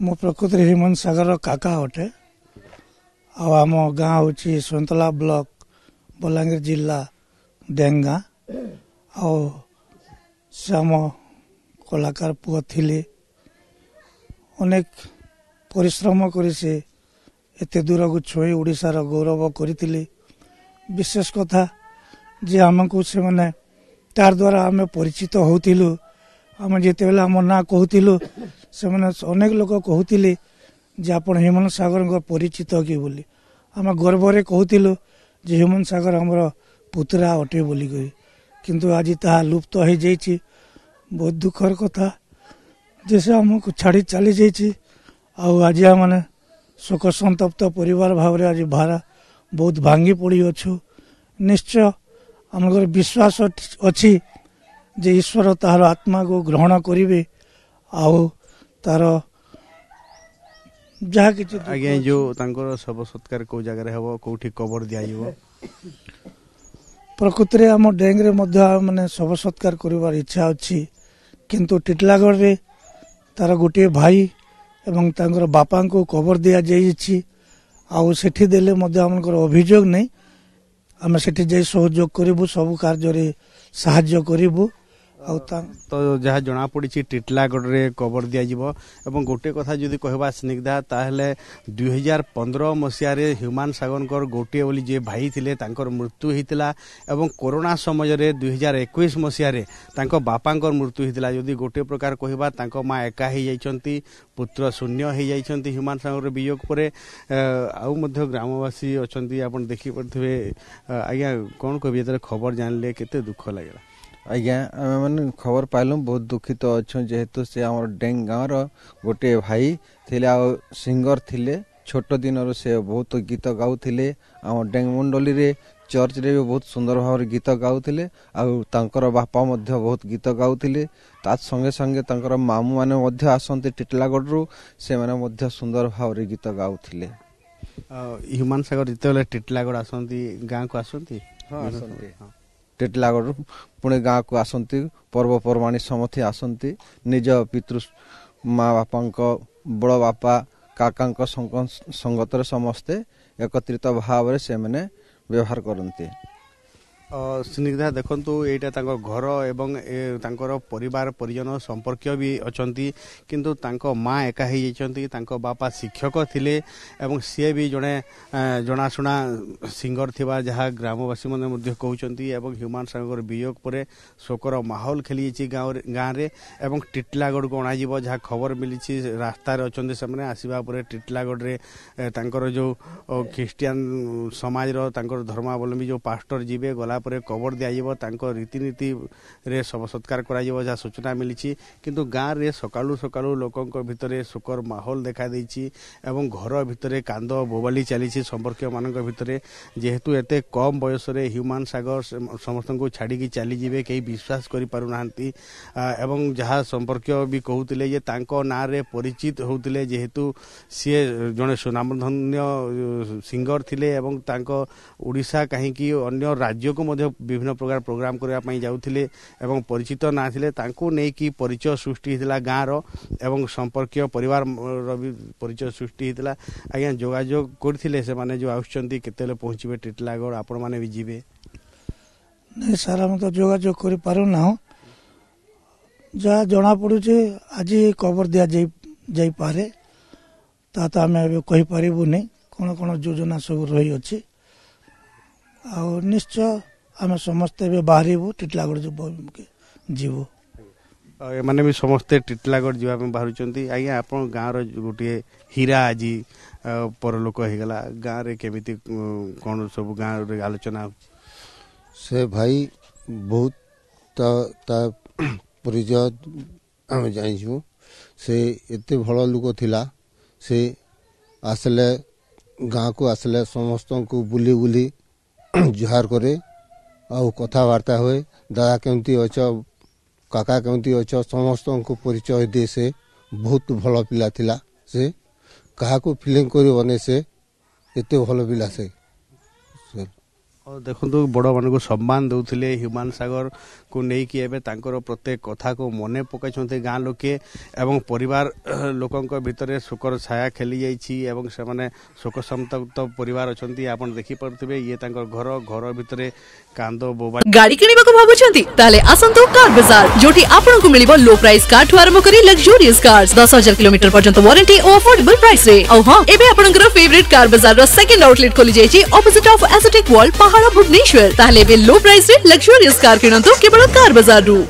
मो प्रकृति हेमंत सागर काका अटे आम गाँ हूँ सतला ब्लॉक बलांगीर जिला डेंगा से आम कलाकार पुआ थिले अनेक परिश्रम करी से एते दूर को छुई ओडिशार गौरव करथिले विशेष कथा जे आमको से माने तार द्वारा आम परिचित होतिलु आम जिते बेला आम ना कहूतिलु से माने अनेक लोक कहूतिले जे आपण हेमंत सागर को परिचित कि बोली आम गर्व रे कहूतिलु जे हेमंत सागर हमर पुत्रा अटे बोली करी किंतु आज ताहा लुप्त हो जाइछि बहुत दुखर कथा जैसे आमको छाड़ी चली जाइछि आज माने शोक संतप्त परिवार भाव आज भारा बहुत भांगी पड़ी अच्छु निश्चय आमर विश्वास अच्छी जे ईश्वर तार आत्मा को ग्रहण करेंगे तार जहाँ कि आज्ञा जो शव सत्कार को जगह हम कौटी कबर दिया प्रकृति आम डेंगे माने शव सत्कार कर इच्छा अच्छी किंतु टिटलागढ़ रे तार गोटे भाई एवं तांकर बापा को कबर दिया जाइछि आउ सेठी देले मध्य हमनकर अभियोग नहीं आम सेठी जाई सहयोग करिवु सब कार्य रे सहाय्य करिवु तो जहाँ जना पड़ी टिटलागढ़ रे कबर दिया जिवो एवं गोटे कथा जदि कहबा स्निग्धा ताहले 2015 मसिया रे ह्यूमान सागरकर गोटे बोली जे भाई थिले तांकर मृत्यु हितला एवं कोरोना समय रे 2021 मसिया रे तांको बापांकर मृत्यु हितला जदि गोटे प्रकार कहबा तांको मां एका ही जाइछंती पुत्र शून्य ही जाइछंती ह्यूमान सागर वियोग परे आउ मध्य ग्रामवासी अछंती आपण देखि पड़थिबे आज्ञा कोन कहबे त खबर जानले केते दुख लागला आज्ञा मैंने खबर पाइलु बहुत दुखित अच्छे जेहेतु से आम डेंग गाँव गोटे भाई थिले आ सिंगर थिले छोट दिन से बहुत गीत गाउथिले आम डेंग मंडली रे चर्च रे भी बहुत सुंदर भाव गीत गाउथिले आउर बापा मध्य बहुत गीत गाउथिले ता संगे संगे तांकर मामू माने मध्य आसंती टिटलागढ़ रु से माने मध्य सुंदर भाव गीत गाउथिले ह्यूमान सागर जिते टिटलागढ़ आसंती गाँ को आसंती हां आसंती टिटलागढ़ पुणे गाँ को आसंती पर्वपर्वाणी समथि आसंती निज पितृ माँ बापा बड़ बापा काका संगत समस्ते एकत्रित भाव से मैंने व्यवहार करते स्निग्धा देखंतु एटा तांको घर एवं तांकर परिवार परिजन संपर्क भी अछंती किंतु तांको माँ एका ही जाइछंती तांको बापा शिक्षक थिले एवं सी भी जड़े जनाशुना सिंगर थिबा जहाँ ग्रामवासी मन मध्य कहउचंती एवं ह्यूमान सागर वियोग परे शोकर माहौल खेली गाँव रे एवं टिटलागढ़ को अणा जीव जहाँ खबर मिली रास्ता रे अछंती से आसीबा परे टिटलागढ़ रे तांकर जो ख्रिस्टियन समाज रो तांकर धर्मावलंबी जो पास्टर जीवे गला पर कबर दिया तांको रीतिनीति रे शव सत्कार करा जहाँ सूचना मिली किंतु गाँव रे सकालू सकालू लोकों भितर शोकर माहौल देखा देछि एवं घर भितर कांद बोबाली चली संपर्क मान भितर जेहेतु एते कम बयस रे ह्यूमान सागर समस्त को छाड़ी चली जिवे कहीं विश्वास करि पारु नाहंती एवं जहाँ संपर्क भी कहूतिले जे तांको ना रे परिचित होउतिले जेहेतु सी जड़े सुनामधन्य सिंगर थिले एवं तांको ओडिशा कहीं अन्य राज्य को विभिन्न प्रकार प्रोग्राम करने जाउथिले एवं परिचित ना थिले तांको नहीं कि परिचय सृष्टि होता गाँव रो एवं संपर्क परिवार भी परिचय सृष्टि होता आज्ञा जोगाजोग करथिले से माने जो आउछंती केतेले पहुँचे टिटलागढ़ आपण माने भी जीवे नहीं सारा हम तो जोगाजोग कर पारू ना जहाँ जना पड़ुचे आज कबर दिया जाई पारे ता तो आम कही पारिबु नहीं कौन कौन योजना सब रही अच्छी आ निश्चय आम समस्ते बाहरबू टिटलागढ़ जीवु माने भी समस्ते टिटलागढ़ जीवा बाहर आज्ञा आप गाँव गोटे हीरा आज परलोक हो गला गाँव रे केमिति कौन सब गाँव रे आलोचना से भाई बहुत परिचय आम जाइछू से एते भल लोक थिला से आसले गाँ को आसले समस्त को बुली बुली जुहार करे आउ कथबार्ता हुए दादा केमती अच काका केमती अच समस्त को परिचय दे से बहुत भल पिला थिला से कहा को फीलिंग कर बने से एते भल पिला से और देखो बड़ मान को सम्मान दौले ह्यूमान सागर को लेकिन एवं तांकर प्रत्येक कथा को मन पकई गाँ लोके एवं परिवार लोकों भितर शोकर छाया खेली जाइए से शोक संतप्त परिवार अच्छा आप देखिपे ये घर घर भितर कांद बोबा गाड़ी किनिबा को भाबुछंती ताले आसंतो कार बाजार जोटी आपन को मिलिबो लो प्राइस कार ठु आरंभ करी लग्जरियस कार्स 10,000 किलोमीटर पर्यंत वारंटी और अफोर्डेबल प्राइस रे औ हां एबे आपनकर फेवरेट कार बाजार रो सेकंड आउटलेट खोली जायछि ऑपोजिट ऑफ एस्थेटिक वर्ल्ड पहाड़ भुवनेश्वर ताले बे लो प्राइस रे लग्जरियस कार किनंतो केवल कार बाजार रु।